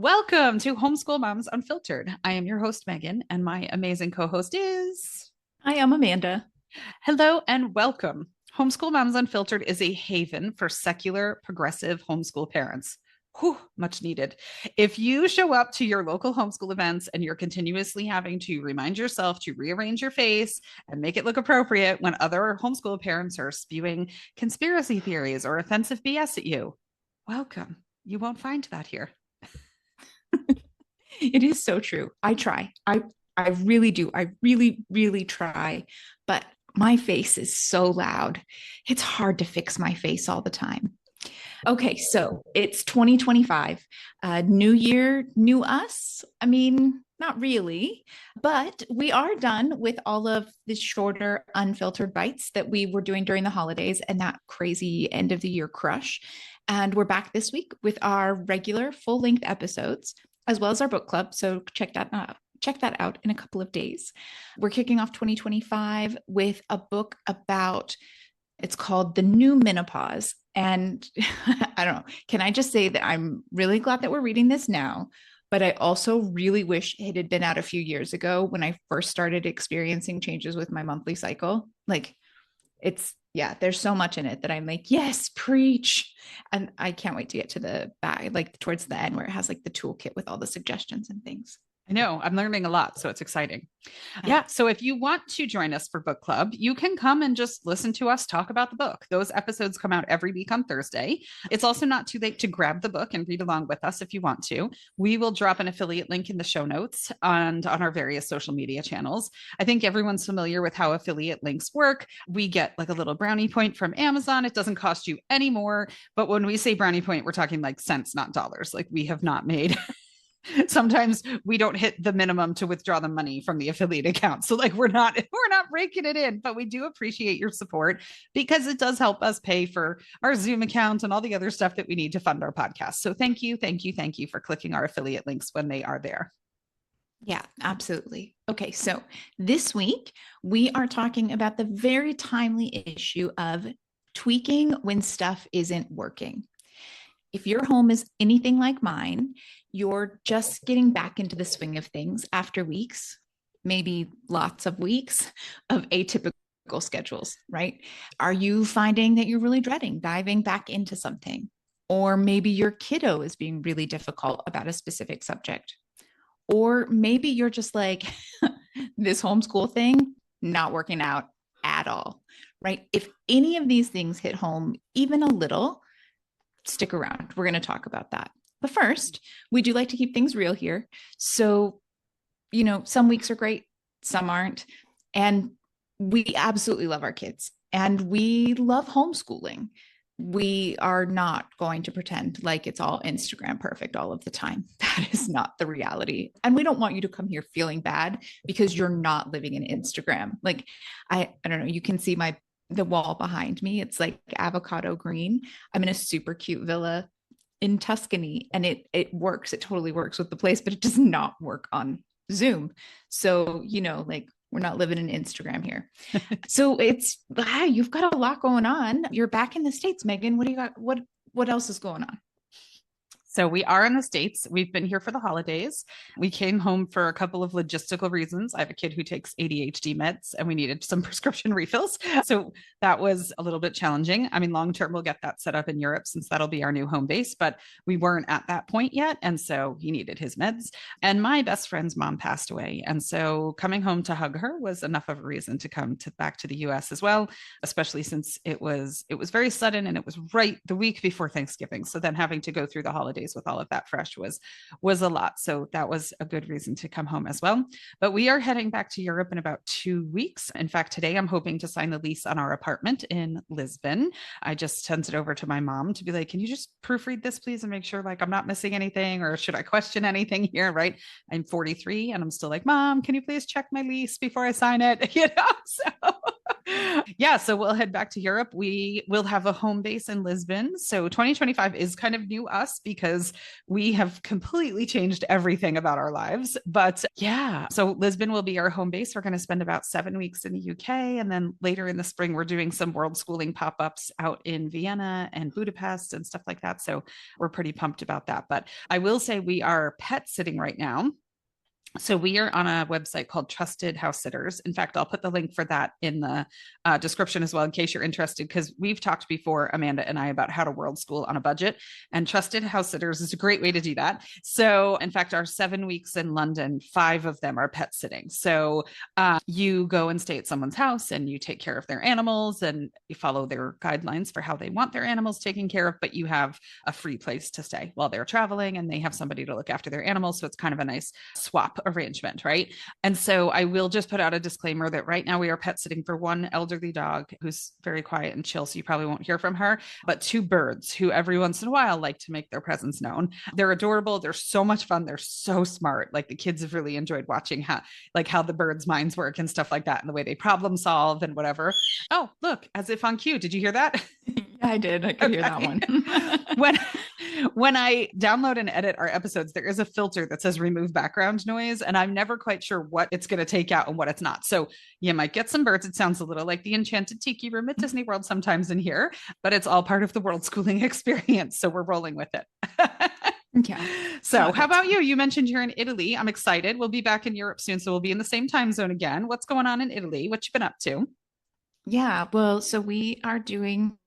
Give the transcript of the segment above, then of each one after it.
Welcome to Homeschool Moms Unfiltered. I am your host, Megan, and my amazing co host is. Hi, I'm Amanda. Hello and welcome. Homeschool Moms Unfiltered is a haven for secular, progressive homeschool parents. Whew, much needed. If you show up to your local homeschool events and you're continuously having to remind yourself to rearrange your face and make it look appropriate when other homeschool parents are spewing conspiracy theories or offensive BS at you, welcome. You won't find that here. It is so true. I try. I really do. I really try. But my face is so loud. It's hard to fix my face all the time. Okay, so it's 2025. New year, new us. I mean, not really, but we are done with all of the shorter, unfiltered bites that we were doing during the holidays and that crazy end of the year crush. And we're back this week with our regular full length episodes, as well as our book club. So check that out. Check that out in a couple of days. We're kicking off 2025 with a book about, it's called The New Menopause. And I don't know, can I just say that I'm really glad that we're reading this now, but I also really wish it had been out a few years ago when I first started experiencing changes with my monthly cycle. Like yeah, there's so much in it that I'm like, yes, preach. And I can't wait to get to the back, like towards the end where it has like the toolkit with all the suggestions and things. I know I'm learning a lot, so it's exciting. Yeah. Yeah. So if you want to join us for book club, you can come and just listen to us talk about the book. Those episodes come out every week on Thursday. It's also not too late to grab the book and read along with us if you want to. We will drop an affiliate link in the show notes and on our various social media channels. I think everyone's familiar with how affiliate links work. We get like a little brownie point from Amazon. It doesn't cost you any more. But when we say brownie point, we're talking like cents, not dollars. Like we have not made sometimes we don't hit the minimum to withdraw the money from the affiliate account, so like we're not breaking it in, but we do appreciate your support because it does help us pay for our Zoom account and all the other stuff that we need to fund our podcast. So thank you for clicking our affiliate links when they are there. Yeah, absolutely. Okay, so this week we are talking about the very timely issue of tweaking when stuff isn't working. If your home is anything like mine, you're just getting back into the swing of things after weeks, maybe lots of weeks of atypical schedules, right? Are you finding that you're really dreading diving back into something? Or maybe your kiddo is being really difficult about a specific subject. Or maybe you're just like, this homeschool thing, not working out at all, right? If any of these things hit home even a little, stick around. We're going to talk about that. But first, we do like to keep things real here. So, some weeks are great, some aren't. And we absolutely love our kids and we love homeschooling. We are not going to pretend like it's all Instagram perfect all of the time. That is not the reality. And we don't want you to come here feeling bad because you're not living in Instagram. Like, I don't know, you can see the wall behind me. It's like avocado green. I'm in a super cute villa in Tuscany and it works. It totally works with the place, but it does not work on Zoom. So, like we're not living in Instagram here. So you've got a lot going on. You're back in the States, Megan. What do you got? What else is going on? So we are in the States. We've been here for the holidays. We came home for a couple of logistical reasons. I have a kid who takes ADHD meds and we needed some prescription refills. So that was a little bit challenging. I mean, long term, we'll get that set up in Europe since that'll be our new home base, but we weren't at that point yet. And so he needed his meds. And my best friend's mom passed away. And so coming home to hug her was enough of a reason to come back to the US as well, especially since it was very sudden and it was right the week before Thanksgiving. So then having to go through the holidays with all of that fresh was a lot. So that was a good reason to come home as well. But we are heading back to Europe in about 2 weeks. In fact, today I'm hoping to sign the lease on our apartment in Lisbon. I just sent it over to my mom to be like, can you just proofread this, please, and make sure like I'm not missing anything or should I question anything here? Right. I'm 43 and I'm still like, Mom, can you please check my lease before I sign it? So Yeah, so we'll head back to Europe. We will have a home base in Lisbon. So 2025 is kind of new us because we have completely changed everything about our lives. But yeah, so Lisbon will be our home base. We're going to spend about 7 weeks in the UK. And then later in the spring, we're doing some world schooling pop ups out in Vienna and Budapest and stuff like that. So we're pretty pumped about that. But I will say we are pet sitting right now. So we are on a website called Trusted House Sitters. In fact, I'll put the link for that in the description as well, in case you're interested, because we've talked before, Amanda and I, about how to world school on a budget. And Trusted House Sitters is a great way to do that. So in fact, our 7 weeks in London, 5 of them are pet sitting. So you go and stay at someone's house and you take care of their animals and you follow their guidelines for how they want their animals taken care of, but you have a free place to stay while they're traveling and they have somebody to look after their animals. So it's kind of a nice swap arrangement, right? And so I will just put out a disclaimer that right now we are pet sitting for one elderly dog who's very quiet and chill, so you probably won't hear from her, but 2 birds who every once in a while like to make their presence known. They're adorable. They're so much fun. They're so smart. Like the kids have really enjoyed watching how the birds' minds work and stuff like that, and the way they problem solve and whatever. Oh, look, as if on cue. Did you hear that? I did. I could hear that one. when I download and edit our episodes, there is a filter that says remove background noise, and I'm never quite sure what it's going to take out and what it's not. So you might get some birds. It sounds a little like the Enchanted Tiki Room at Disney World sometimes in here, but it's all part of the world schooling experience. So we're rolling with it. Yeah. So how about you? You mentioned you're in Italy. I'm excited. We'll be back in Europe soon. So we'll be in the same time zone again. What's going on in Italy? What you been up to? Yeah. Well, so we are doing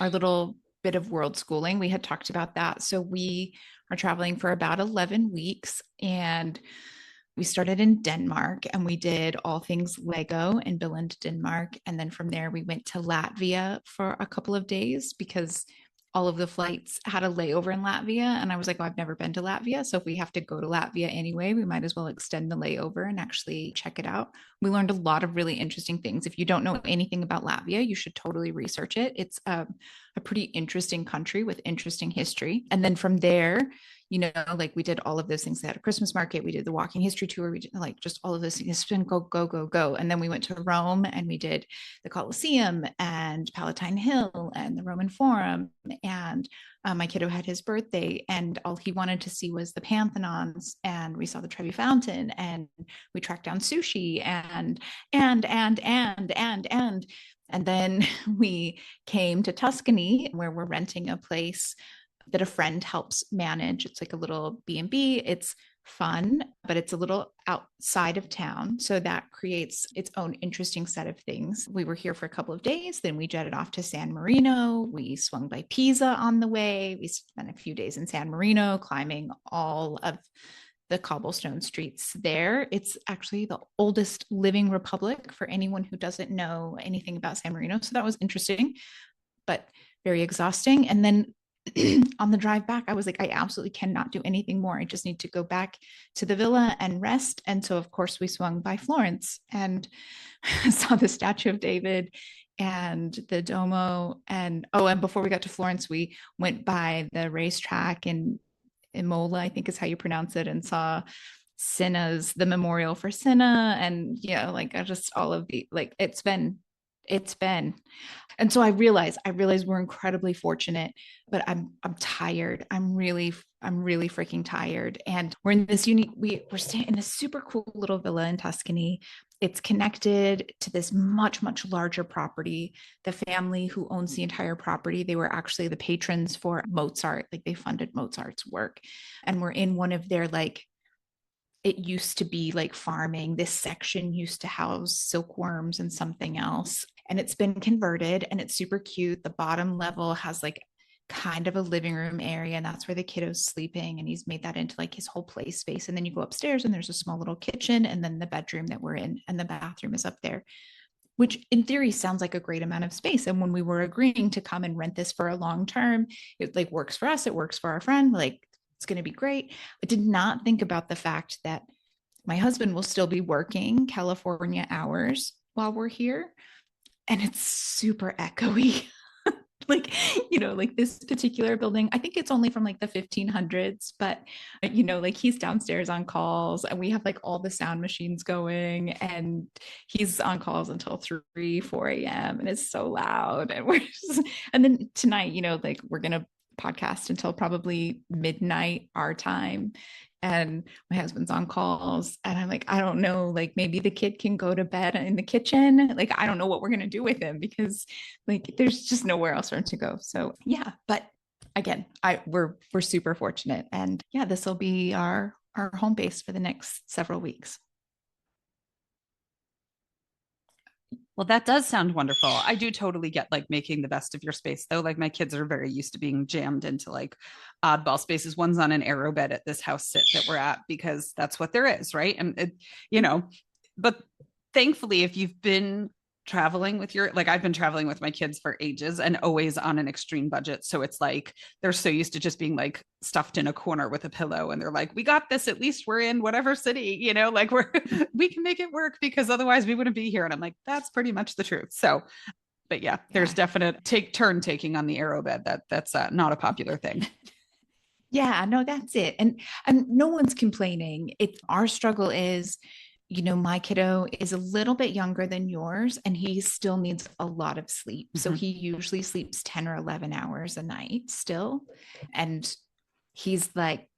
our little bit of world schooling. We had talked about that. So we are traveling for about 11 weeks and we started in Denmark and we did all things Lego in Billund, Denmark. And then from there, we went to Latvia for a couple of days because all of the flights had a layover in Latvia. And I was like, oh, I've never been to Latvia. So if we have to go to Latvia anyway, we might as well extend the layover and actually check it out. We learned a lot of really interesting things. If you don't know anything about Latvia, you should totally research it. It's a pretty interesting country with interesting history. And then from there, like we did all of those things. They had a Christmas market. We did the walking history tour. We did like just all of those things. It's been go, go, go, go. And then we went to Rome and we did the Colosseum and Palatine Hill and the Roman Forum. And my kiddo had his birthday and all he wanted to see was the Parthenons. And we saw the Trevi Fountain and we tracked down sushi and then we came to Tuscany where we're renting a place that a friend helps manage. It's like a little B&B. It's fun, but it's a little outside of town. So that creates its own interesting set of things. We were here for a couple of days. Then we jetted off to San Marino. We swung by Pisa on the way. We spent a few days in San Marino climbing all of the cobblestone streets there. It's actually the oldest living republic for anyone who doesn't know anything about San Marino. So that was interesting, but very exhausting. And then on the drive back, I was like, I absolutely cannot do anything more. I just need to go back to the villa and rest. And so, of course, we swung by Florence and saw the Statue of David and the Duomo. And before we got to Florence, we went by the racetrack in Imola, I think is how you pronounce it, and saw the memorial for Cinna. And, just all of the, it's been, and so I realize we're incredibly fortunate, but I'm tired. I'm really freaking tired. And we're in this we're staying in this super cool little villa in Tuscany. It's connected to this much, much larger property. The family who owns the entire property, they were actually the patrons for Mozart. Like they funded Mozart's work. And we're in one of their it used to be like farming. This section used to house silkworms and something else. And it's been converted and it's super cute. The bottom level has like kind of a living room area, and that's where the kiddo's sleeping. And he's made that into like his whole play space. And then you go upstairs and there's a small little kitchen and then the bedroom that we're in, and the bathroom is up there, which in theory sounds like a great amount of space. And when we were agreeing to come and rent this for a long term, it like works for us. It works for our friend. Like, it's going to be great. I did not think about the fact that my husband will still be working California hours while we're here. And it's super echoey. like, like this particular building, I think it's only from like the 1500s, but like he's downstairs on calls and we have like all the sound machines going and he's on calls until 3, 4 a.m. and it's so loud. And and then tonight, like we're going to podcast until probably midnight our time. And my husband's on calls and I'm like, I don't know, like maybe the kid can go to bed in the kitchen. Like, I don't know what we're going to do with him because like there's just nowhere else for him to go. So yeah, but again, we're super fortunate. And yeah, this will be our home base for the next several weeks. Well, that does sound wonderful. I do totally get like making the best of your space though. Like my kids are very used to being jammed into like oddball spaces. One's on an arrow bed at this house sit that we're at because that's what there is, right? And but thankfully, if you've been traveling with I've been traveling with my kids for ages and always on an extreme budget. So it's like they're so used to just being like stuffed in a corner with a pillow and they're like, we got this, at least we're in whatever city, like we can make it work because otherwise we wouldn't be here. And I'm like, that's pretty much the truth. So, but yeah, there's definite turn taking on the arrow bed. That's not a popular thing. Yeah, no, that's it. And no one's complaining. Our struggle is, my kiddo is a little bit younger than yours and he still needs a lot of sleep. Mm-hmm. So he usually sleeps 10 or 11 hours a night still. And he's like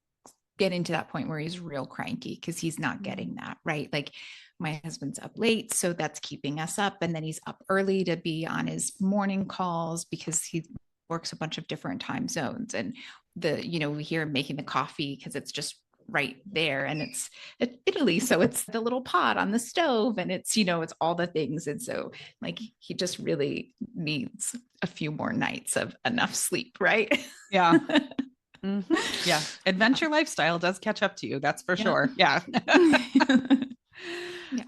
getting to that point where he's real cranky because he's not getting that, right? Like my husband's up late, so that's keeping us up. And then he's up early to be on his morning calls because he works a bunch of different time zones. And we hear him making the coffee because it's just right there and it's Italy, so it's the little pot on the stove and it's it's all the things. And so like he just really needs a few more nights of enough sleep, right? Yeah. Mm-hmm. Yeah, adventure lifestyle does catch up to you, that's for sure. Yeah. Yeah.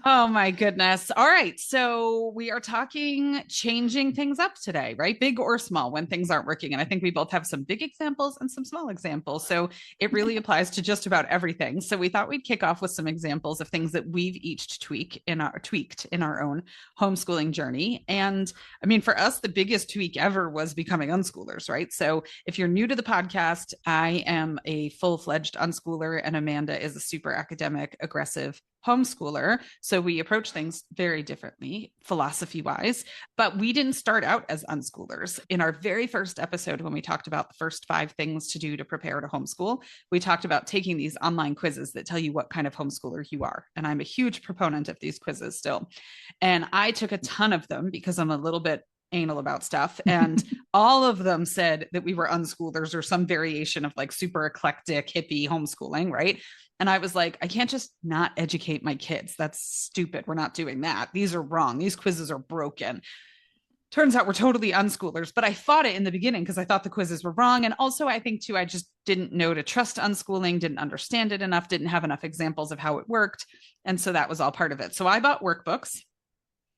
Oh my goodness. All right. So we are talking changing things up today, right? Big or small when things aren't working. And I think we both have some big examples and some small examples. So it really applies to just about everything. So we thought we'd kick off with some examples of things that we've each tweaked in our own homeschooling journey. And I mean, for us, the biggest tweak ever was becoming unschoolers, right? So if you're new to the podcast, I am a full-fledged unschooler and Amanda is a super academic, aggressive homeschooler. So we approach things very differently philosophy wise, but we didn't start out as unschoolers. In our very first episode, when we talked about the first 5 things to do to prepare to homeschool, we talked about taking these online quizzes that tell you what kind of homeschooler you are. And I'm a huge proponent of these quizzes still. And I took a ton of them because I'm a little bit anal about stuff. And all of them said that we were unschoolers or some variation of like super eclectic hippie homeschooling, right? And I was like, I can't just not educate my kids. That's stupid. We're not doing that. These are wrong. These quizzes are broken. Turns out we're totally unschoolers, but I fought it in the beginning because I thought the quizzes were wrong. And also I think too, I just didn't know to trust unschooling, didn't understand it enough, didn't have enough examples of how it worked. And so that was all part of it. So I bought workbooks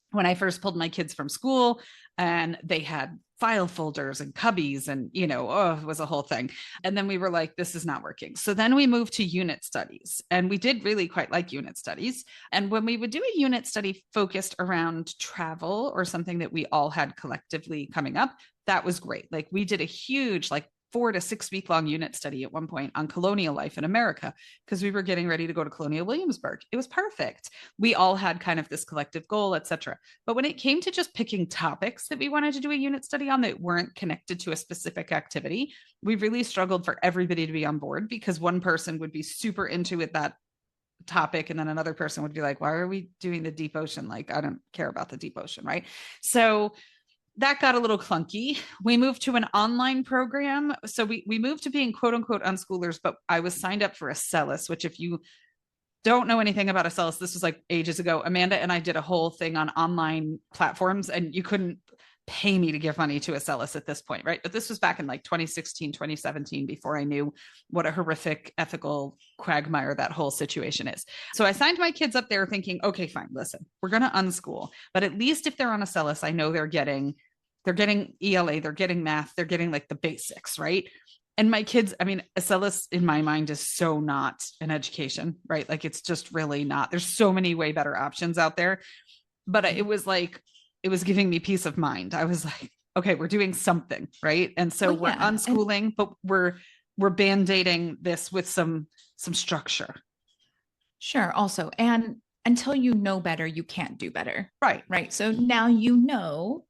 when I first pulled my kids from school, and they had file folders and cubbies and, it was a whole thing. And then we were like, this is not working. So then we moved to unit studies, and we did really quite like unit studies. And when we would do a unit study focused around travel or something that we all had collectively coming up, that was great. Like we did a huge, 4 to 6 week long unit study at one point on colonial life in America because we were getting ready to go to Colonial Williamsburg. It was perfect. We all had kind of this collective goal, etc. But when it came to just picking topics that we wanted to do a unit study on that weren't connected to a specific activity, we really struggled for everybody to be on board because one person would be super into it, that topic, and then another person would be like, why are we doing the deep ocean? Like, I don't care about the deep ocean, right? So that got a little clunky. We moved to an online program. So we moved to being quote unquote unschoolers, but I was signed up for Acellus, which if you don't know anything about Acellus, this was like ages ago. Amanda and I did a whole thing on online platforms and you couldn't pay me to give money to Acellus at this point, right? But this was back in 2016, 2017, before I knew what a horrific ethical quagmire that whole situation is. So I signed my kids up there thinking, okay, fine, listen, we're going to unschool, but at least if they're on Acellus, I know they're getting ELA, they're getting math, they're getting the basics, right? And my kids, I mean, Acellus in my mind is so not an education, right? It's just really not. There's so many way better options out there. But it was giving me peace of mind. I was like, okay, we're doing something, right? And so Well, we're yeah. And unschooling, but we're band-aiding this with some structure. sure, also, and until you know better, you can't do better. Right. Right. So now you know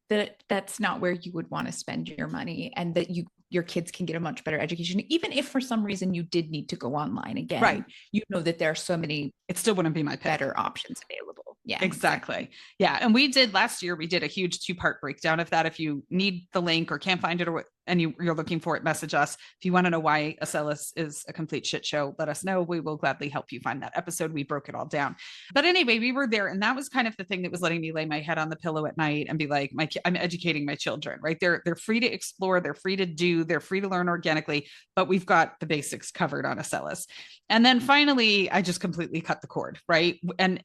that that's not where you would want to spend your money, and that your kids can get a much better education. Even if for some reason you did need to go online Right. again, you know that there are so many It still wouldn't be my pick. better options available. Yeah, Exactly. Yeah. And we did last year, we did a huge 2-part breakdown of that. If you need the link or can't find it, or and you're looking for it, message us. If you want to know why Acellus is a complete shit show, let us know. We will gladly help you find that episode. We broke it all down. But anyway, we were there. And that was kind of the thing that was letting me lay my head on the pillow at night and be like, I'm educating my children, right? They're free to explore, they're free to do, they're free to learn organically, but we've got the basics covered on Acellus. And then finally, I just completely cut the cord, right? And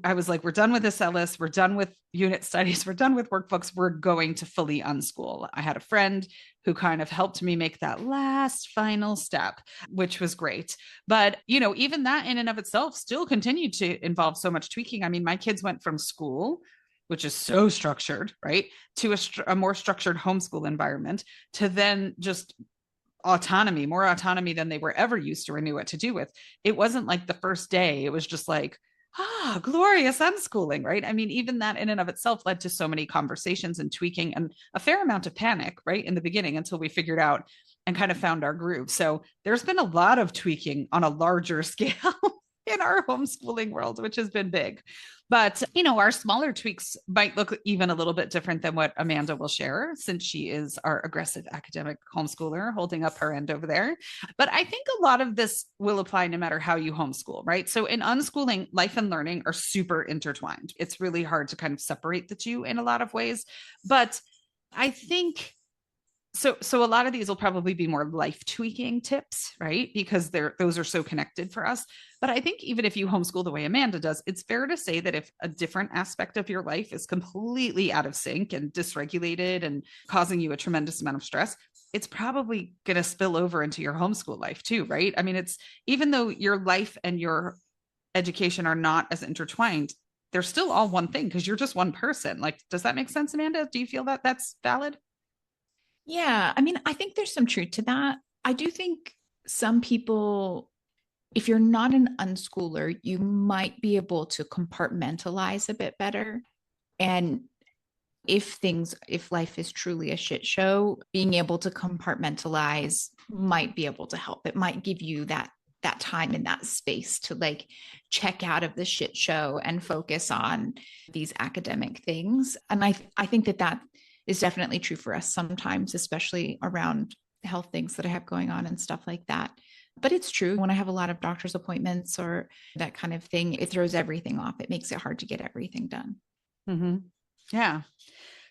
I was like, we're done with Acellus, we're done with unit studies, we're done with workbooks, we're going to fully unschool. I had a friend who kind of helped me make that last final step, which was great. But, even that in and of itself still continued to involve so much tweaking. I mean, my kids went from school, which is so structured, right, to a more structured homeschool environment, to then just more autonomy than they were ever used to or knew what to do with. It wasn't like the first day, it was just like, glorious unschooling, right? I mean, even that in and of itself led to so many conversations and tweaking and a fair amount of panic, right, in the beginning, until we figured out and kind of found our groove. So there's been a lot of tweaking on a larger scale in our homeschooling world, which has been big. But, our smaller tweaks might look even a little bit different than what Amanda will share, since she is our aggressive academic homeschooler holding up her end over there. But I think a lot of this will apply no matter how you homeschool, right? So in unschooling, life and learning are super intertwined. It's really hard to kind of separate the two in a lot of ways. But I think so a lot of these will probably be more life tweaking tips, right? Because those are so connected for us. But I think even if you homeschool the way Amanda does, it's fair to say that if a different aspect of your life is completely out of sync and dysregulated and causing you a tremendous amount of stress, it's probably going to spill over into your homeschool life too, right? I mean, it's, even though your life and your education are not as intertwined, they're still all one thing because you're just one person. Like, does that make sense, Amanda? Do you feel that that's valid? yeah. I mean, I think there's some truth to that. I do think some people, if you're not an unschooler, you might be able to compartmentalize a bit better. And if life is truly a shit show, being able to compartmentalize might be able to help. It might give you that time and that space to like check out of the shit show and focus on these academic things. And I think that is definitely true for us sometimes, especially around health things that I have going on and stuff like that. But it's true, when I have a lot of doctor's appointments or that kind of thing, it throws everything off. It makes it hard to get everything done. Mm-hmm. Yeah.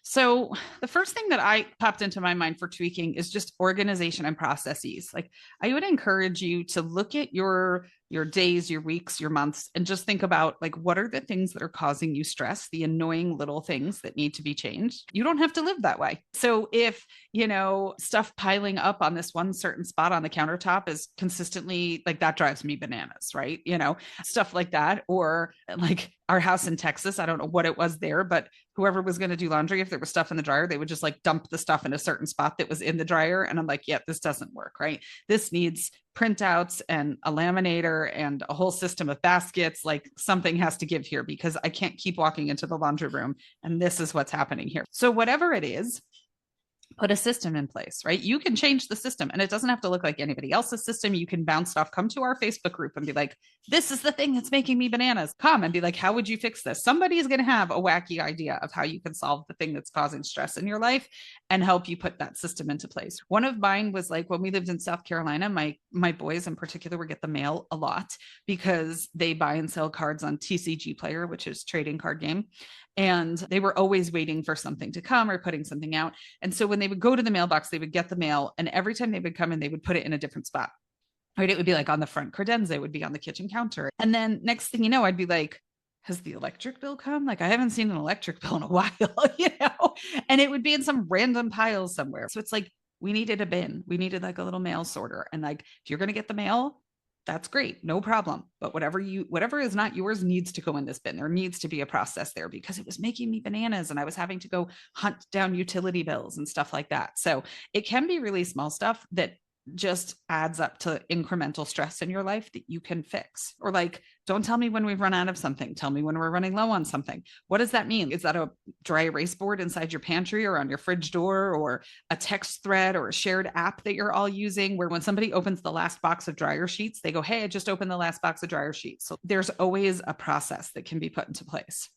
So the first thing that I popped into my mind for tweaking is just organization and processes. Like, I would encourage you to look at your days, your weeks, your months, and just think about, like, what are the things that are causing you stress, the annoying little things that need to be changed. You don't have to live that way. So if, stuff piling up on this one certain spot on the countertop is consistently like, that drives me bananas, right? Stuff like that. Or like our house in Texas, I don't know what it was there, but whoever was going to do laundry, if there was stuff in the dryer, they would just like dump the stuff in a certain spot that was in the dryer. And I'm like, yeah, this doesn't work, right? This needs printouts and a laminator and a whole system of baskets. Like, something has to give here, because I can't keep walking into the laundry room and this is what's happening here. So whatever it is, put a system in place, right? You can change the system, and it doesn't have to look like anybody else's system. You can bounce stuff, come to our Facebook group and be like, this is the thing that's making me bananas. Come and be like, how would you fix this? Somebody is going to have a wacky idea of how you can solve the thing that's causing stress in your life and help you put that system into place. One of mine was like, when we lived in South Carolina, my boys in particular would get the mail a lot because they buy and sell cards on TCG Player, which is trading card game. And they were always waiting for something to come or putting something out. And so when they would go to the mailbox, they would get the mail. And every time they would come in, they would put it in a different spot. Right? It would be like on the front credenza, it would be on the kitchen counter. And then next thing you know, I'd be like, has the electric bill come? Like, I haven't seen an electric bill in a while, and it would be in some random pile somewhere. So it's like, we needed a bin. We needed like a little mail sorter. And like, if you're going to get the mail, that's great. No problem. But whatever is not yours needs to go in this bin. There needs to be a process there because it was making me bananas and I was having to go hunt down utility bills and stuff like that. So it can be really small stuff that just adds up to incremental stress in your life that you can fix. Or like, don't tell me when we've run out of something. Tell me when we're running low on something. What does that mean? Is that a dry erase board inside your pantry or on your fridge door, or a text thread or a shared app that you're all using where when somebody opens the last box of dryer sheets, they go, hey, I just opened the last box of dryer sheets. So there's always a process that can be put into place.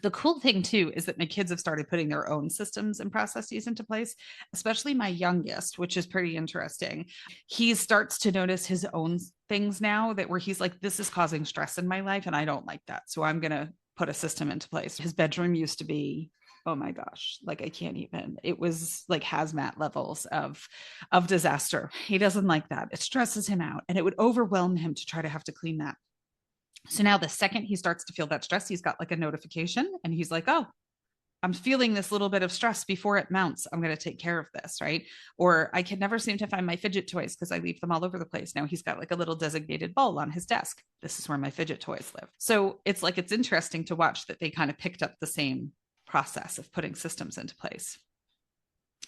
The cool thing too is that my kids have started putting their own systems and processes into place, especially my youngest, which is pretty interesting. He starts to notice his own things now that where he's like, this is causing stress in my life and I don't like that. So I'm going to put a system into place. His bedroom used to be, oh my gosh, like I can't even, it was like hazmat levels of disaster. He doesn't like that. It stresses him out and it would overwhelm him to try to have to clean that. So now the second he starts to feel that stress, he's got like a notification and he's like, oh, I'm feeling this little bit of stress before it mounts. I'm going to take care of this. Right. Or I can never seem to find my fidget toys because I leave them all over the place. Now he's got like a little designated bowl on his desk. This is where my fidget toys live. So it's like, it's interesting to watch that they kind of picked up the same process of putting systems into place.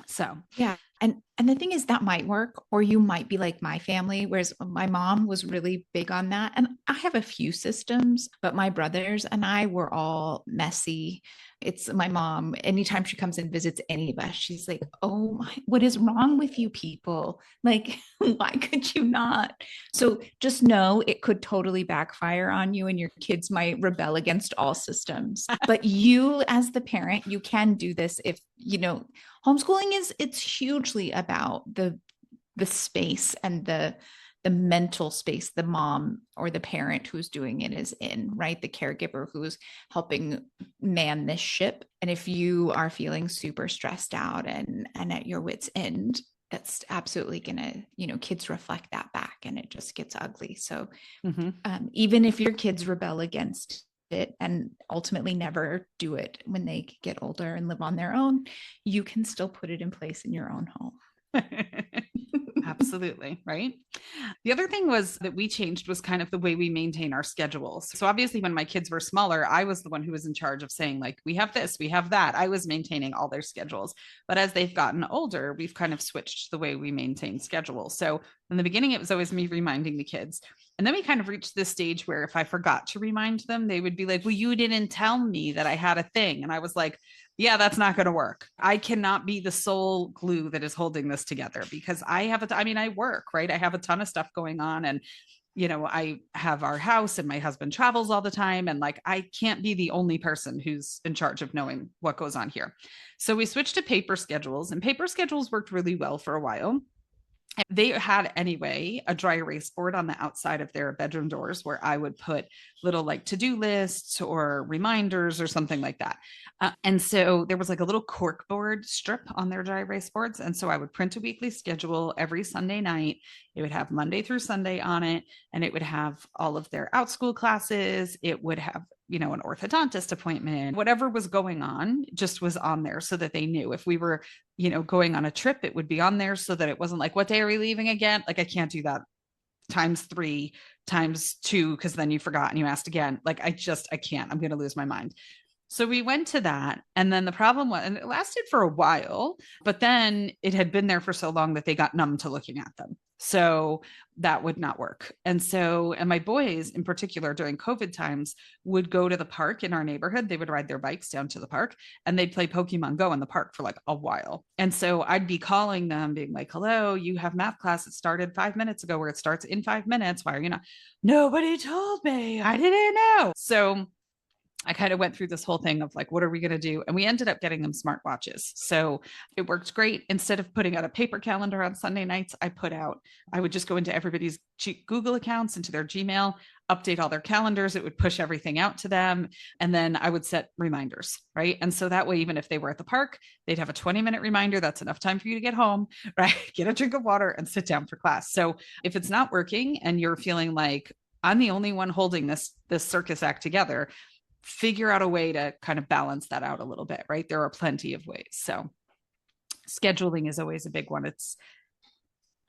So yeah. And the thing is that might work, or you might be like my family, whereas my mom was really big on that. And I have a few systems, but my brothers and I were all messy. It's my mom, anytime she comes and visits any of us, she's like, oh my, what is wrong with you people? Like, why could you not? So just know it could totally backfire on you and your kids might rebel against all systems. But you as the parent, you can do this if, you know, homeschooling is, it's hugely about the space and the mental space the mom or the parent who's doing it is in, right? The caregiver who's helping man this ship. And if you are feeling super stressed out and at your wit's end, that's absolutely gonna, you know, kids reflect that back and it just gets ugly. So even if your kids rebel against it and ultimately never do it when they get older and live on their own, you can still put it in place in your own home. Absolutely. Right. The other thing was that we changed was kind of the way we maintain our schedules. So obviously when my kids were smaller, I was the one who was in charge of saying like, we have this, we have that. I was maintaining all their schedules. But as they've gotten older, we've kind of switched the way we maintain schedules. So in the beginning, it was always me reminding the kids. And then we kind of reached this stage where if I forgot to remind them, they would be like, well, you didn't tell me that I had a thing. And I was like, yeah, that's not going to work. I cannot be the sole glue that is holding this together because I work, right? I have a ton of stuff going on and, you know, I have our house and my husband travels all the time. And like, I can't be the only person who's in charge of knowing what goes on here. So we switched to paper schedules and paper schedules worked really well for a while. They had anyway a dry erase board on the outside of their bedroom doors where I would put little like to-do lists or reminders or something like that. And so there was like a little cork board strip on their dry erase boards. And so I would print a weekly schedule every Sunday night. It would have Monday through Sunday on it. And it would have all of their outschool classes. It would have, you know, an orthodontist appointment, whatever was going on just was on there so that they knew if we were, you know, going on a trip, it would be on there so that it wasn't like, what day are we leaving again? Like, I can't do that times 3 times 2 because then you forgot and you asked again. Like, I can't, I'm going to lose my mind. So we went to that. And then the problem was, and it lasted for a while, but then it had been there for so long that they got numb to looking at them. So that would not work. And my boys in particular during COVID times would go to the park in our neighborhood. They would ride their bikes down to the park and they'd play Pokemon Go in the park for like a while. And so I'd be calling them being like, hello, you have math class. It started 5 minutes ago where it starts in 5 minutes. Why are you not? Nobody told me. I didn't know. So I kind of went through this whole thing of like, what are we going to do? And we ended up getting them smartwatches. So it worked great. Instead of putting out a paper calendar on Sunday nights, I would just go into everybody's Google accounts, into their Gmail, update all their calendars. It would push everything out to them. And then I would set reminders, right? And so that way, even if they were at the park, they'd have a 20-minute reminder. That's enough time for you to get home, right? Get a drink of water and sit down for class. So if it's not working and you're feeling like I'm the only one holding this circus act together, figure out a way to kind of balance that out a little bit, right? There are plenty of ways. So scheduling is always a big one.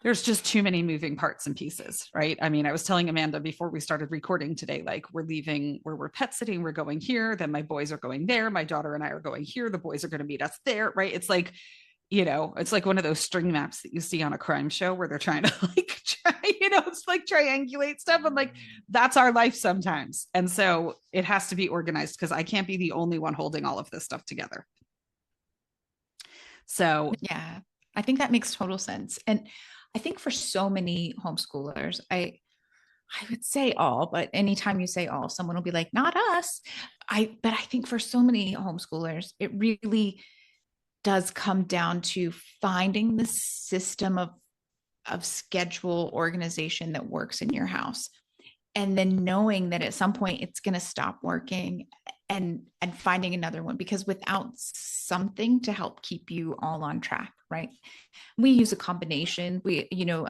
There's just too many moving parts and pieces, right? I mean, I was telling Amanda before we started recording today, like we're leaving where we're pet sitting, we're going here, then my boys are going there, my daughter and I are going here, the boys are going to meet us there, right? It's like, it's like one of those string maps that you see on a crime show where they're trying to like it's like triangulate stuff. I'm like, that's our life sometimes. And so it has to be organized because I can't be the only one holding all of this stuff together. So yeah, I think that makes total sense. And I think for so many homeschoolers, I would say all, but anytime you say all, someone will be like, not us. But I think for so many homeschoolers, it really does come down to finding the system of schedule organization that works in your house. And then knowing that at some point it's going to stop working and finding another one, because without something to help keep you all on track, right? We use a combination.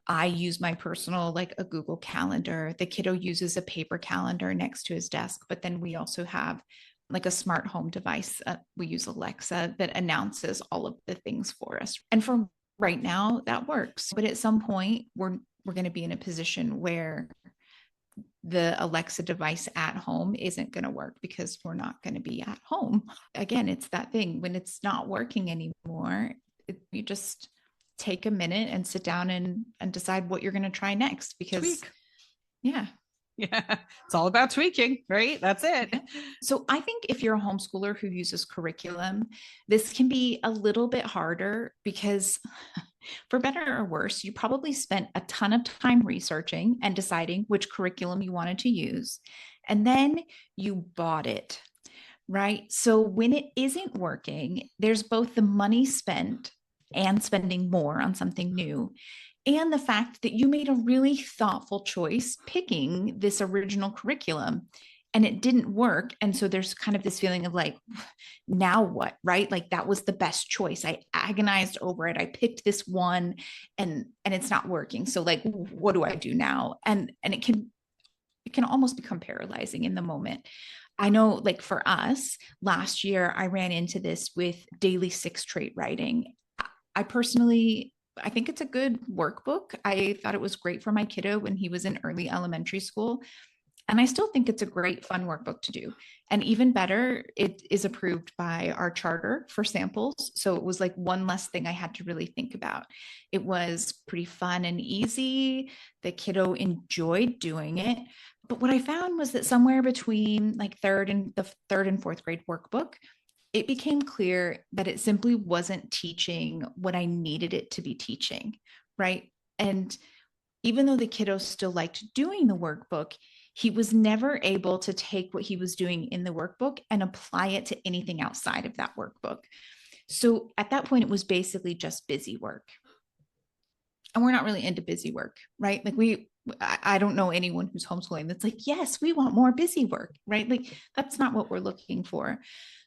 I use my personal, like a Google Calendar. The kiddo uses a paper calendar next to his desk, but then we also have like a smart home device. We use Alexa that announces all of the things for us. And for right now, that works. But at some point, we're going to be in a position where the Alexa device at home isn't going to work because we're not going to be at home. Again, it's that thing when it's not working anymore, you just take a minute and sit down and decide what you're going to try next, because tweak. Yeah. Yeah, it's all about tweaking, right? That's it. So I think if you're a homeschooler who uses curriculum, this can be a little bit harder because for better or worse, you probably spent a ton of time researching and deciding which curriculum you wanted to use. And then you bought it, right? So when it isn't working, there's both the money spent and spending more on something new, and the fact that you made a really thoughtful choice picking this original curriculum and it didn't work. And so there's kind of this feeling of like, now what, right? Like that was the best choice. I agonized over it. I picked this one and it's not working. So like, what do I do now? And it can almost become paralyzing in the moment. I know, like for us, last year, I ran into this with daily 6 trait writing. I think it's a good workbook. I thought it was great for my kiddo when he was in early elementary school. And I still think it's a great, fun workbook to do. And even better, it is approved by our charter for samples. So it was like one less thing I had to really think about. It was pretty fun and easy. The kiddo enjoyed doing it. But what I found was that somewhere between like the third and fourth grade workbook, it became clear that it simply wasn't teaching what I needed it to be teaching, right? And even though the kiddo still liked doing the workbook, he was never able to take what he was doing in the workbook and apply it to anything outside of that workbook. So at that point, it was basically just busy work. And we're not really into busy work, right? Like I don't know anyone who's homeschooling that's like, yes, we want more busy work, right? Like that's not what we're looking for.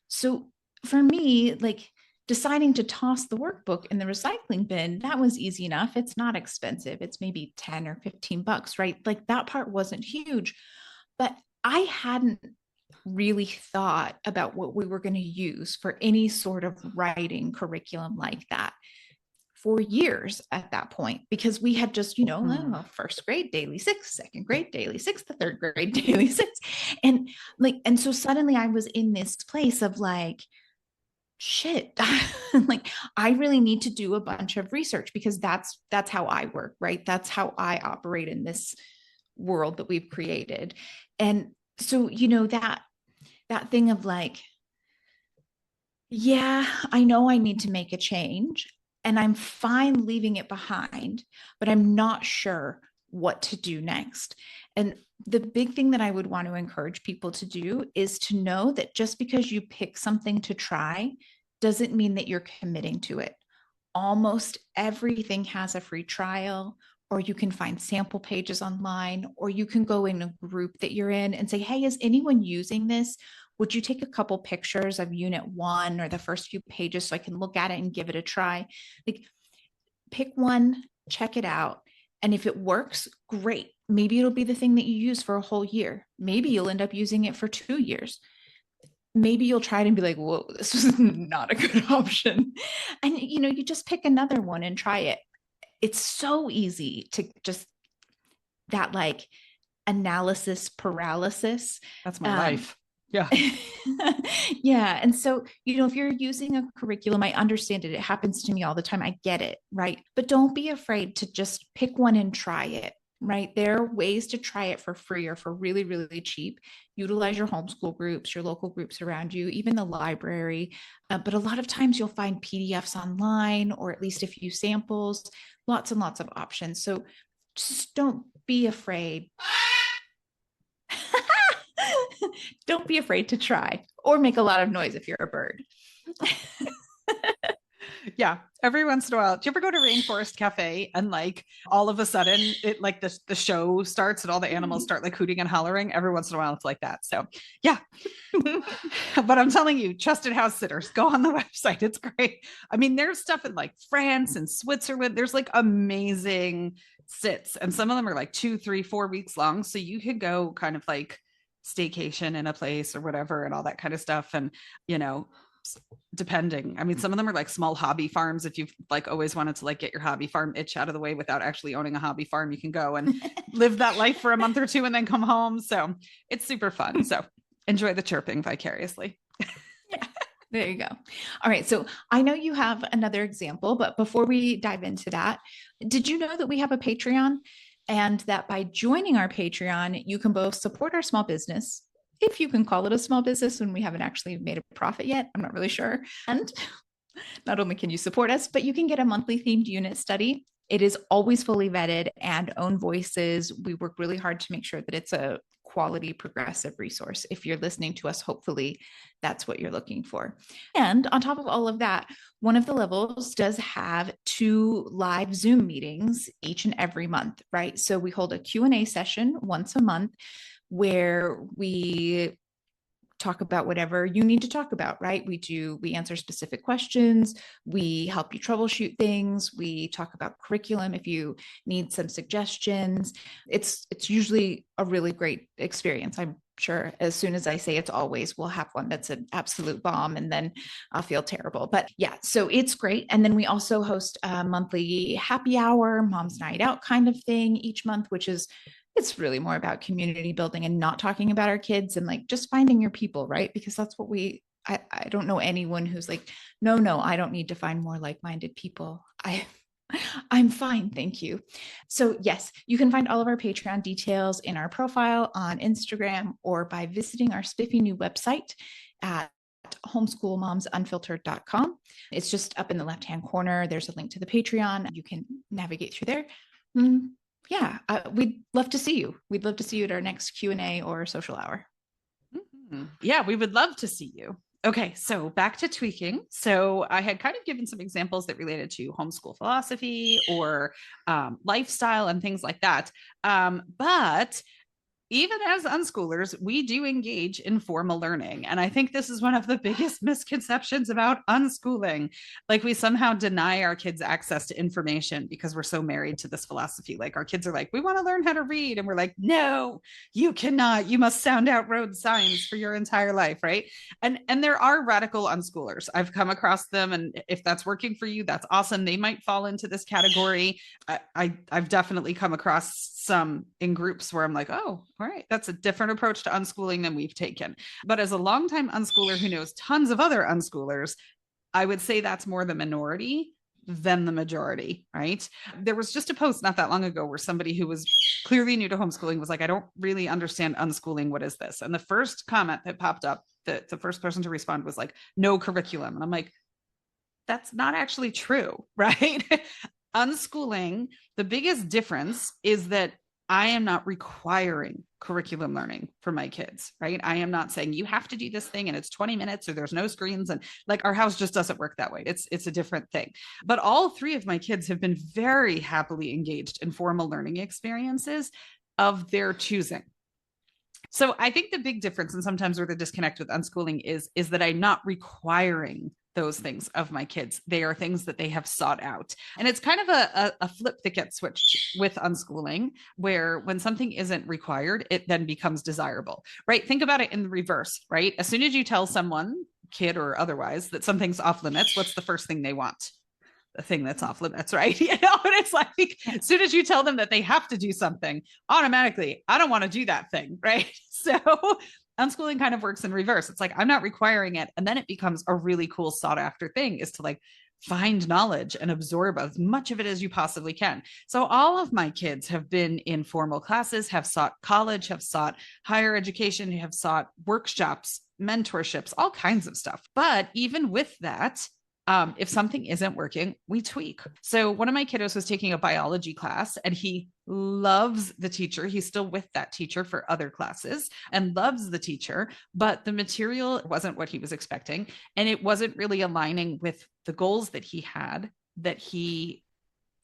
So for me, like deciding to toss the workbook in the recycling bin, that was easy enough. It's not expensive. It's maybe 10 or 15 bucks, right? Like that part wasn't huge, but I hadn't really thought about what we were going to use for any sort of writing curriculum like that for years at that point, because we had just, first grade daily 6, second grade daily 6, the third grade daily 6. And so suddenly I was in this place of like, shit, like I really need to do a bunch of research, because that's how I work, right? That's how I operate in this world that we've created. And so, that thing of like, yeah, I know I need to make a change and I'm fine leaving it behind, but I'm not sure what to do next. And the big thing that I would want to encourage people to do is to know that just because you pick something to try doesn't mean that you're committing to it. Almost everything has a free trial, or you can find sample pages online, or you can go in a group that you're in and say, hey, is anyone using this? Would you take a couple pictures of unit 1 or the first few pages so I can look at it and give it a try? Like, pick one, check it out. And if it works, great. Maybe it'll be the thing that you use for a whole year. Maybe you'll end up using it for 2 years. Maybe you'll try it and be like, whoa, this is not a good option. And, you just pick another one and try it. It's so easy to just that like analysis paralysis. That's my life. Yeah. Yeah. And so, if you're using a curriculum, I understand it. It happens to me all the time. I get it. Right. But don't be afraid to just pick one and try it. Right. There are ways to try it for free or for really, really cheap. Utilize your homeschool groups, your local groups around you, even the library. But a lot of times you'll find PDFs online or at least a few samples, lots and lots of options. So just don't be afraid. Don't be afraid to try or make a lot of noise if you're a bird. Yeah. Every once in a while. Do you ever go to Rainforest Cafe and like all of a sudden it like the show starts and all the animals start like hooting and hollering? Every once in a while it's like that. So yeah. But I'm telling you, trusted house sitters, go on the website. It's great. I mean, there's stuff in like France and Switzerland. There's like amazing sits, and some of them are like 2, 3, 4 weeks long. So you could go kind of like staycation in a place or whatever and all that kind of stuff. And, depending, I mean, some of them are like small hobby farms. If you've like always wanted to like get your hobby farm itch out of the way without actually owning a hobby farm, you can go and live that life for a month or two and then come home. So it's super fun. So enjoy the chirping vicariously. Yeah. There you go. All right. So I know you have another example, but before we dive into that, did you know that we have a Patreon and that by joining our Patreon, you can both support our small business, if you can call it a small business when we haven't actually made a profit yet, I'm not really sure. And not only can you support us, but you can get a monthly themed unit study. It is always fully vetted and own voices. We work really hard to make sure that it's a quality progressive resource. If you're listening to us, hopefully that's what you're looking for. And on top of all of that, one of the levels does have 2 live Zoom meetings each and every month, right? So we hold a Q&A session once a month where we talk about whatever you need to talk about, right? We answer specific questions. We help you troubleshoot things. We talk about curriculum if you need some suggestions. It's usually a really great experience. I'm sure as soon as I say it's always, we'll have one that's an absolute bomb and then I'll feel terrible. But yeah, so it's great. And then we also host a monthly happy hour, mom's night out kind of thing each month, which is it's really more about community building and not talking about our kids and like just finding your people, right? Because that's what I don't know anyone who's like, no, I don't need to find more like-minded people. I'm fine. Thank you. So yes, you can find all of our Patreon details in our profile on Instagram or by visiting our spiffy new website at homeschoolmomsunfiltered.com. It's just up in the left-hand corner. There's a link to the Patreon. You can navigate through there. Yeah, we'd love to see you. We'd love to see you at our next Q&A or social hour. Yeah, we would love to see you. Okay, so back to tweaking. So I had kind of given some examples that related to homeschool philosophy or lifestyle and things like that. But even as unschoolers, we do engage in formal learning. And I think this is one of the biggest misconceptions about unschooling. Like we somehow deny our kids access to information because we're so married to this philosophy. Like our kids are like, we want to learn how to read. And we're like, no, you cannot. You must sound out road signs for your entire life. Right. And there are radical unschoolers. I've come across them. And if that's working for you, that's awesome. They might fall into this category. I've definitely come across some in groups where I'm like, oh, all right, that's a different approach to unschooling than we've taken. But as a longtime unschooler who knows tons of other unschoolers, I would say that's more the minority than the majority, right? There was just a post not that long ago where somebody who was clearly new to homeschooling was like, I don't really understand unschooling. What is this? And the first comment that popped up, the first person to respond was like, no curriculum. And I'm like, that's not actually true, right? Unschooling, the biggest difference is that I am not requiring curriculum learning for my kids, right? I am not saying you have to do this thing and it's 20 minutes or there's no screens. And like our house just doesn't work that way. It's a different thing. But all 3 of my kids have been very happily engaged in formal learning experiences of their choosing. So I think the big difference and sometimes where the disconnect with unschooling is that I'm not requiring those things of my kids. They are things that they have sought out. And it's kind of a flip that gets switched with unschooling, where when something isn't required, it then becomes desirable, right? Think about it in the reverse, right? As soon as you tell someone, kid or otherwise, that something's off limits, what's the first thing they want? the thing that's off limits, right? And it's like, as soon as you tell them that they have to do something, automatically, I don't want to do that thing, right? So unschooling kind of works in reverse. It's like, I'm not requiring it. And then it becomes a really cool sought after thing, is to like find knowledge and absorb as much of it as you possibly can. So all of my kids have been in formal classes, have sought college, have sought higher education, have sought workshops, mentorships, all kinds of stuff. But even with that, if something isn't working, we tweak. So one of my kiddos was taking a biology class and he loves the teacher. He's still with that teacher for other classes and loves the teacher, but the material wasn't what he was expecting. And it wasn't really aligning with the goals that he had, that he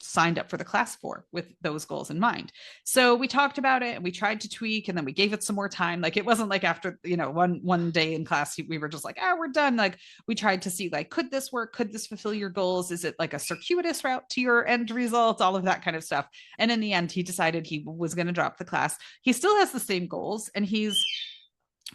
signed up for the class for, with those goals in mind. So we talked about it and we tried to tweak, and then we gave it some more time. Like, it wasn't like after, one day in class, we were just like, we're done. Like, we tried to see, like, could this work? Could this fulfill your goals? Is it like a circuitous route to your end result? All of that kind of stuff. And in the end, he decided he was going to drop the class. He still has the same goals, and he's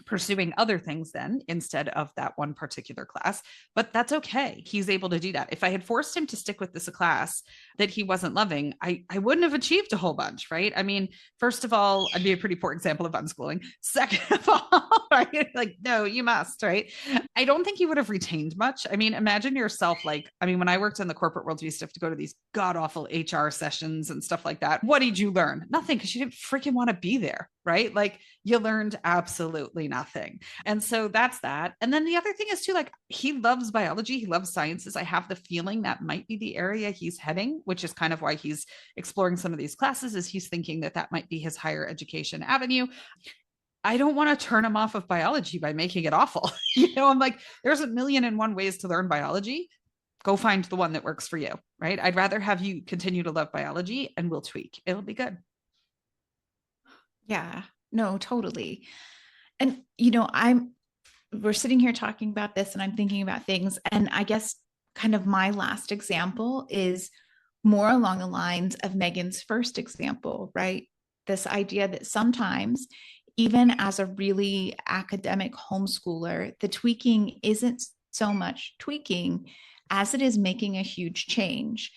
pursuing other things then instead of that one particular class, but that's okay. He's able to do that. If I had forced him to stick with this class that he wasn't loving, I wouldn't have achieved a whole bunch, right? I mean, first of all, I'd be a pretty poor example of unschooling. Second of all, right? Like, no, you must, right? I don't think he would have retained much. I mean, imagine yourself, like, I mean, when I worked in the corporate world, we used to have to go to these god awful HR sessions and stuff like that. What did you learn? Nothing, because you didn't freaking want to be there, right? Like, you learned absolutely nothing. And so that's that. And then the other thing is too, like, he loves biology, he loves sciences. I have the feeling that might be the area he's heading, which is kind of why he's exploring some of these classes, is he's thinking that that might be his higher education avenue. I don't want to turn him off of biology by making it awful. I'm like, there's a million and one ways to learn biology. Go find the one that works for you, right? I'd rather have you continue to love biology, and we'll tweak. It'll be good. Yeah, no, totally. And, we're sitting here talking about this and I'm thinking about things. And I guess kind of my last example is more along the lines of Meagan's first example, right? This idea that sometimes, even as a really academic homeschooler, the tweaking isn't so much tweaking as it is making a huge change.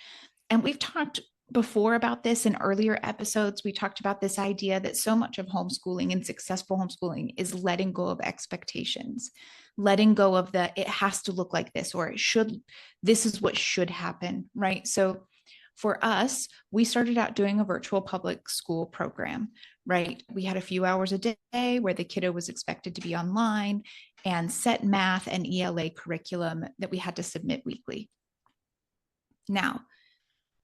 And we've talked before about this in earlier episodes. We talked about this idea that so much of homeschooling and successful homeschooling is letting go of expectations, letting go of it has to look like this, or this is what should happen, right? So for us, we started out doing a virtual public school program, right? We had a few hours a day where the kiddo was expected to be online and set math and ELA curriculum that we had to submit weekly. Now,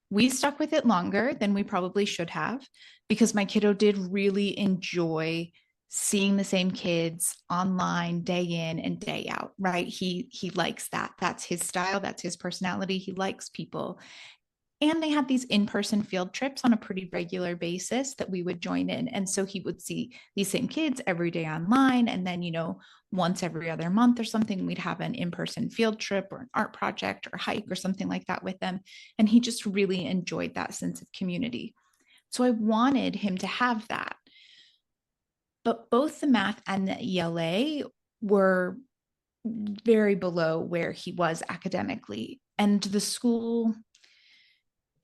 we stuck with it longer than we probably should have, because my kiddo did really enjoy seeing the same kids online day in and day out, right? He likes that. That's his style. That's his personality. He likes people. And they had these in-person field trips on a pretty regular basis that we would join in. And so he would see these same kids every day online. And then, once every other month or something, we'd have an in-person field trip or an art project or hike or something like that with them. And he just really enjoyed that sense of community. So I wanted him to have that. But both the math and the ELA were very below where he was academically. And the school,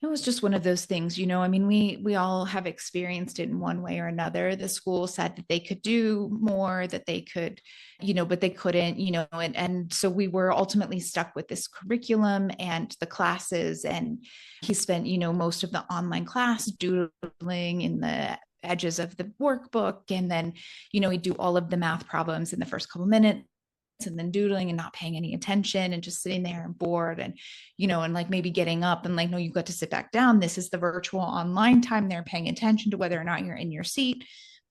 it was just one of those things, I mean, we all have experienced it in one way or another. The school said that they could do more, that they could, but they couldn't, and so we were ultimately stuck with this curriculum and the classes. And he spent, most of the online class doodling in the edges of the workbook. And then, he'd do all of the math problems in the first couple minutes, and then doodling and not paying any attention and just sitting there and bored, and and like maybe getting up and like, no, you've got to sit back down. This is the virtual online time. They're paying attention to whether or not you're in your seat.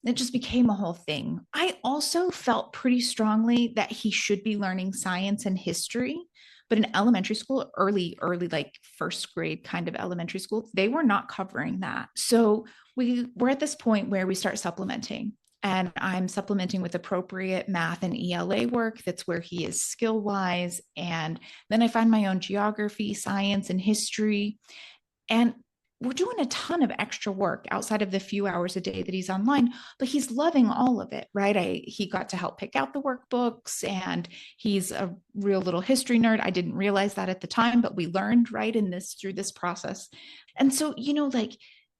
It just became a whole thing. I also felt pretty strongly that he should be learning science and history, but in elementary school, early, like first grade kind of elementary school, they were not covering that. So we were at this point where we start supplementing. And I'm supplementing with appropriate math and ELA work. That's where he is skill-wise. And then I find my own geography, science, and history. And we're doing a ton of extra work outside of the few hours a day that he's online, but he's loving all of it, right? He got to help pick out the workbooks, and he's a real little history nerd. I didn't realize that at the time, but we learned right in this through this process. And so, like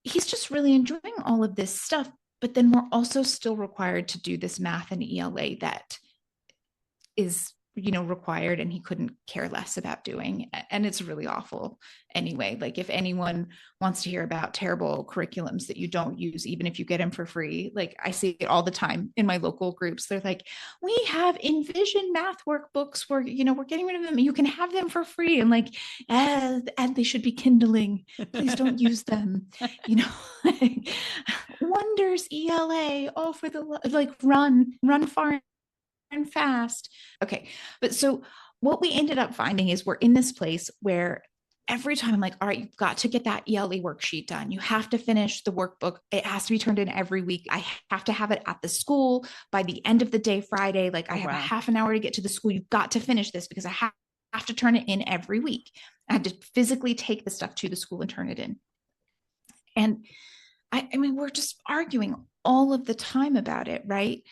he's just really enjoying all of this stuff, but then we're also still required to do this math and ELA that is required, and he couldn't care less about doing. And it's really awful anyway. Like, if anyone wants to hear about terrible curriculums that you don't use, even if you get them for free, like I see it all the time in my local groups. They're like, we have Envision math workbooks where, we're getting rid of them. You can have them for free. And like, and they should be kindling. Please don't use them. Wonders ELA, all for the, like, run far and fast. Okay. But so what we ended up finding is we're in this place where every time I'm like, all right, you've got to get that ELA worksheet done. You have to finish the workbook. It has to be turned in every week. I have to have it at the school by the end of the day, Friday. Like, I have a half an hour to get to the school. You've got to finish this because I have to turn it in every week. I had to physically take the stuff to the school and turn it in. And I mean, we're just arguing all of the time about it, right?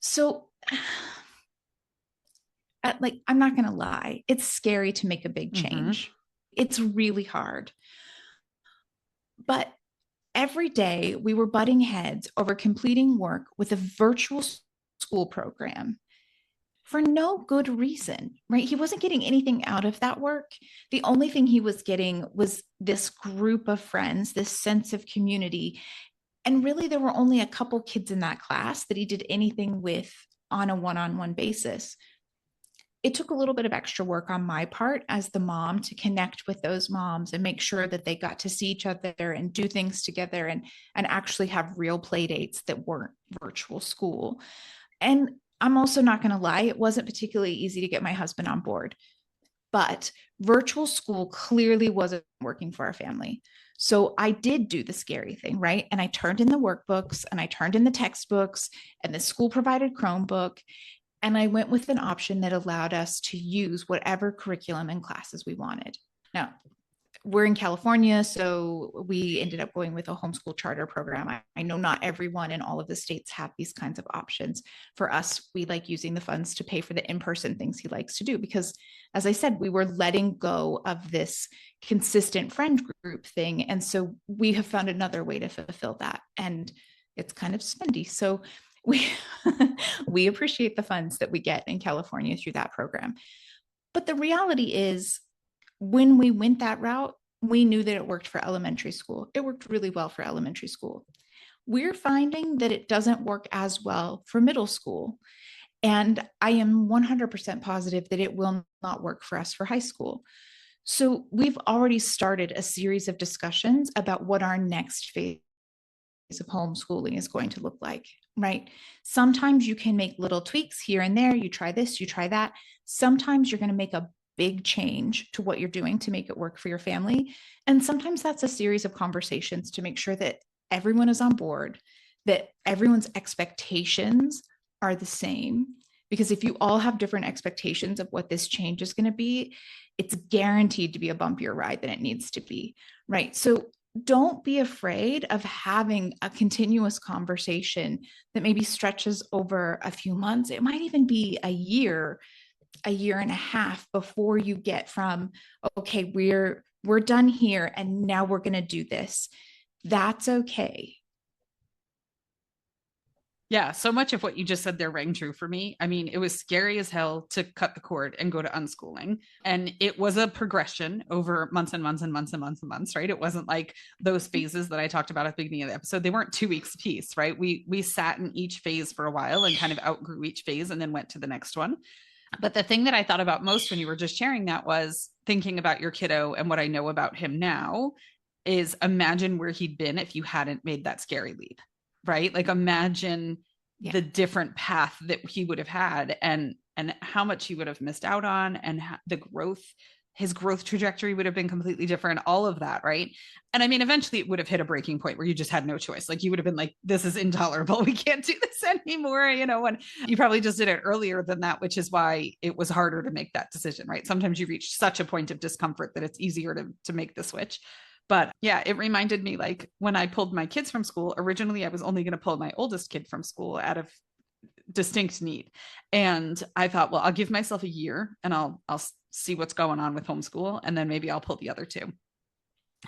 So I'm not going to lie. It's scary to make a big change. Mm-hmm. It's really hard. But every day we were butting heads over completing work with a virtual school program for no good reason, right? He wasn't getting anything out of that work. The only thing he was getting was this group of friends, this sense of community. And really, there were only a couple kids in that class that he did anything with on a one-on-one basis. It took a little bit of extra work on my part as the mom to connect with those moms and make sure that they got to see each other and do things together and actually have real play dates that weren't virtual school. And I'm also not going to lie, it wasn't particularly easy to get my husband on board, but virtual school clearly wasn't working for our family. So I did do the scary thing, right? And I turned in the workbooks and I turned in the textbooks, and the school provided Chromebook. And I went with an option that allowed us to use whatever curriculum and classes we wanted. Now, we're in California, so we ended up going with a homeschool charter program. I know not everyone in all of the states have these kinds of options. For us, we like using the funds to pay for the in-person things he likes to do because, as I said, we were letting go of this consistent friend group thing. And so we have found another way to fulfill that. And it's kind of spendy. So we appreciate the funds that we get in California through that program. But the reality is, when we went that route, we knew that it worked for elementary school. It worked really well for elementary school. We're finding that it doesn't work as well for middle school. And I am 100% positive that it will not work for us for high school. So we've already started a series of discussions about what our next phase of homeschooling is going to look like, right? Sometimes you can make little tweaks here and there. You try this, you try that. Sometimes you're going to make a big change to what you're doing to make it work for your family. And sometimes that's a series of conversations to make sure that everyone is on board, that everyone's expectations are the same. Because if you all have different expectations of what this change is going to be, it's guaranteed to be a bumpier ride than it needs to be, right? So don't be afraid of having a continuous conversation that maybe stretches over a few months. It might even be a year and a half before you get from, okay, we're done here and now we're going to do this. That's okay. Yeah, so much of what you just said there rang true for me. I mean, it was scary as hell to cut the cord and go to unschooling. And it was a progression over months and months and months and months and months, right? It wasn't like those phases that I talked about at the beginning of the episode. They weren't 2 weeks apiece, right? We sat in each phase for a while and kind of outgrew each phase and then went to the next one. But the thing that I thought about most when you were just sharing that was thinking about your kiddo, and what I know about him now is imagine where he'd been if you hadn't made that scary leap, right? Like, imagine the different path that he would have had and how much he would have missed out on, and his growth trajectory would have been completely different, all of that, right? And I mean, eventually it would have hit a breaking point where you just had no choice. Like, you would have been like, this is intolerable. We can't do this anymore, and you probably just did it earlier than that, which is why it was harder to make that decision, right? Sometimes you reach such a point of discomfort that it's easier to make the switch. But yeah, it reminded me like when I pulled my kids from school, originally I was only going to pull my oldest kid from school out of distinct need. And I thought, well, I'll give myself a year and I'll see what's going on with homeschool. And then maybe I'll pull the other two.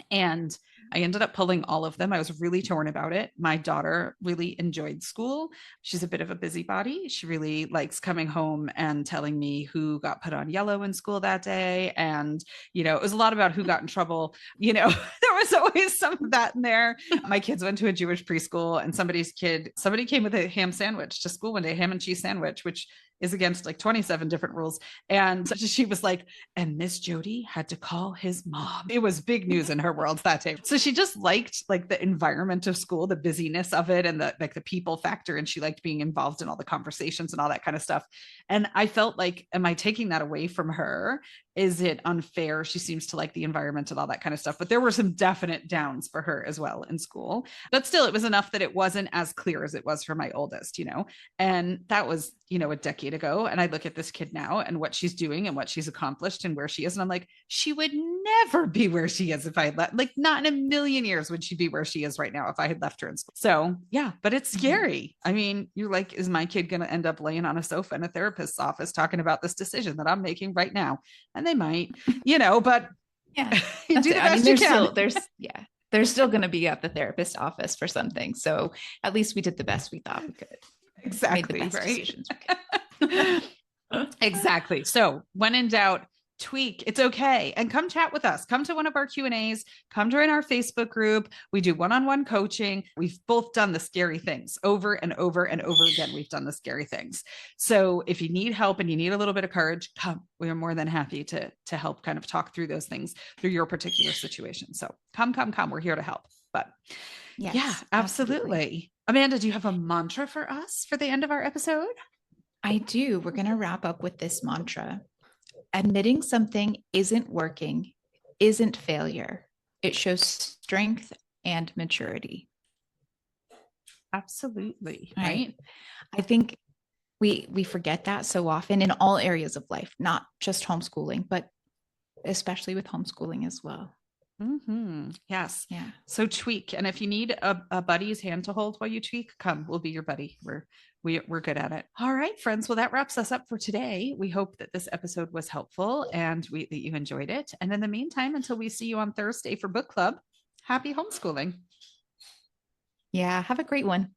And I ended up pulling all of them. I was really torn about it. My daughter really enjoyed school. She's a bit of a busybody. She really likes coming home and telling me who got put on yellow in school that day. And, it was a lot about who got in trouble. There was always some of that in there. My kids went to a Jewish preschool, and somebody came with a ham sandwich to school one day, ham and cheese sandwich, which is against like 27 different rules. And she was like, and Miss Jody had to call his mom. It was big news in her world that day. So she just liked like the environment of school, the busyness of it, and the people factor. And she liked being involved in all the conversations and all that kind of stuff. And I felt like, am I taking that away from her? Is it unfair? She seems to like the environment and all that kind of stuff. But there were some definite downs for her as well in school. But still, it was enough that it wasn't as clear as it was for my oldest, And that was, a decade ago. And I look at this kid now and what she's doing and what she's accomplished and where she is. And I'm like, she would never be where she is if I had like not in a million years would she be where she is right now if I had left her in school. So yeah, but it's scary. I mean, you're like, is my kid going to end up laying on a sofa in a therapist's office talking about this decision that I'm making right now? And they might, but yeah, you do the best you can. They're still going to be at the therapist office for something. So at least we did the best we thought we could. Exactly. Right. Exactly. So when in doubt, tweak. It's okay. And come chat with us. Come to one of our Q&As. Come join our Facebook group. We do one-on-one coaching. We've both done the scary things over and over and over again. We've done the scary things. So if you need help and you need a little bit of courage, come. We are more than happy to help kind of talk through those things through your particular situation. So come. We're here to help. But yes, yeah, absolutely. Amanda, do you have a mantra for us for the end of our episode? I do. We're going to wrap up with this mantra. Admitting something isn't working isn't failure. It shows strength and maturity. Absolutely. Right. I think we forget that so often in all areas of life, not just homeschooling, but especially with homeschooling as well. Mm-hmm. Yes. Yeah. So tweak. And if you need a buddy's hand to hold while you tweak, come, we'll be your buddy. We're good at it. All right, friends. Well, that wraps us up for today. We hope that this episode was helpful and that you enjoyed it. And in the meantime, until we see you on Thursday for book club, happy homeschooling. Yeah. Have a great one.